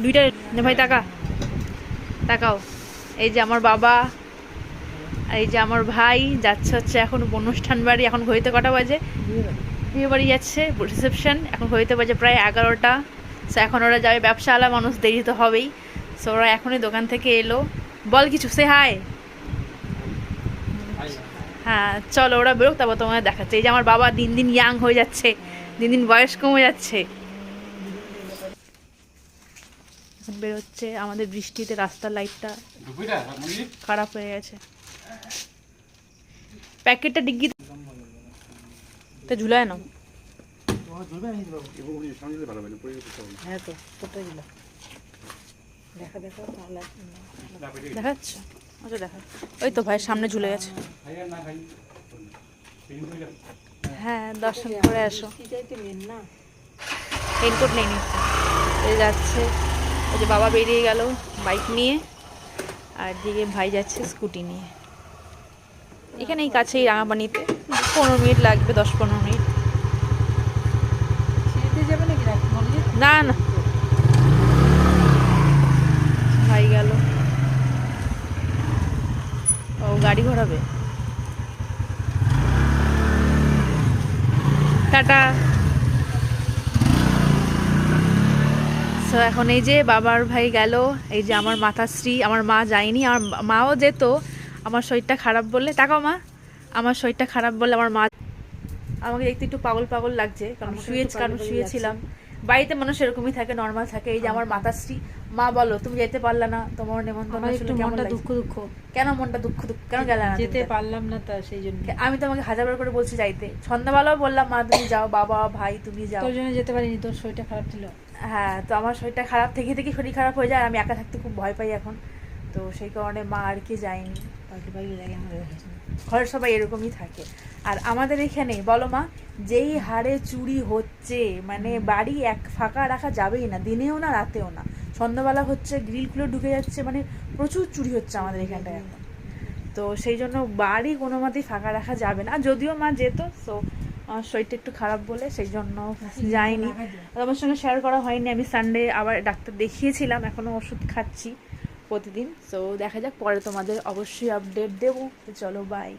দুইটা ভাই টাকা তাকাও। এই যে আমার বাবা, এই যে আমার ভাই যাচ্ছে হচ্ছে এখন অনুষ্ঠান বাড়ি। এখন ঘড়িতে কটা বাজে? বিয়ে বাড়ি যাচ্ছে, রিসেপশন। এখন ঘড়িতে বাজে প্রায় 11টা। সো এখন ওরা যাবে, ব্যবসাওয়ালা মানুষ, দেরি তো হবেই। সো ওরা এখনই দোকান থেকে এলো। বল কিছু, সে হাই। হ্যাঁ চলো, ওরা বেরোক, তারপর তোমাদের দেখাচ্ছে। এই যে আমার বাবা দিন দিন ইয়াং হয়ে যাচ্ছে, দিন দিন বয়স কমে যাচ্ছে। এখন বেরোচ্ছে। আমাদের বৃষ্টিতে রাস্তার লাইটটা খারাপ হয়ে গেছে। প্যাকেটটা ডিগ্গি তো ঝুলায় না। হ্যাঁ তো দেখাচ্ছ? আচ্ছা দেখা। ওই তো ভাই সামনে ঝুলে গেছে। হ্যাঁ দর্শন করে আসো। রেনকোট নেই নিচ্ছে যাচ্ছে। ওই যে বাবা বেরিয়ে গেল বাইক নিয়ে, আর দিকে ভাই যাচ্ছে স্কুটি নিয়ে। এখানে এই কাছেই রাঙাপানিতে, 15 মিনিট লাগবে, 10-15 মিনিট। না না ভাই গেল। ও গাড়ি ঘোরাবে। টাটা। সো এখন এই যে বাবার ভাই গেল। এই যে আমার মাতাশ্রী, আমার মা যায়নি, আমার মাও যেত, আমার শরীরটা খারাপ বললে। তাকাও মা, আমার শরীরটা খারাপ বললে আমার মা। আমাকে দেখতে একটু পাগল পাগল লাগছে, কারণ শুয়েছিলাম। বাড়িতে মানুষ এরকমই থাকে, নর্মাল থাকে। এই যে আমার মাতাশ্রী। মা বলো, তুমি যেতে পারলে না, তোমার নেমন্তন্ন ছিল, কেমন লাগছে? দুঃখ। কেন মনটা দুঃখ কেন গেলে না? যেতে পারলাম না, তা সেই জন্য। আমি তোমাকে হাজারবার করে বলছি যাইতে। সন্ধ্যাবেলাও বললাম মা তুমি যাও, বাবা ভাই তুমি যাও। তোর জন্য যেতে পারিনি, তোর শরীরটা খারাপ ছিল। হ্যাঁ, তো আমার শরীরটা খারাপ থেকে থেকে শরীর খারাপ হয়ে যায়, আমি একা থাকতে খুব ভয় পাই এখন। তো সেই কারণে মা আর কি যায়নি। ঘরের সবাই এরকমই থাকে। আর আমাদের এখানে বলো মা, যেই হারে চুরি হচ্ছে, মানে বাড়ি এক ফাঁকা রাখা যাবেই না, দিনেও না রাতেও না। সন্ধ্যাবেলা হচ্ছে, গ্রিল খুলে ঢুকে যাচ্ছে, মানে প্রচুর চুরি হচ্ছে আমাদের এখানটায় এখন। তো সেই জন্য বাড়ি কোনো মতেই ফাঁকা রাখা যাবে না। যদিও মা যেত, সো আমার শরীরটা একটু খারাপ বলে সেই জন্য যাইনি। তোমার সঙ্গে শেয়ার করা হয়নি। আমি সানডে আবার ডাক্তার দেখিয়েছিলাম, এখনও ওষুধ খাচ্ছি প্রতিদিন। সো দেখা যাক, পরে তোমাদের অবশ্যই আপডেট দেবো। তো চলো বাই।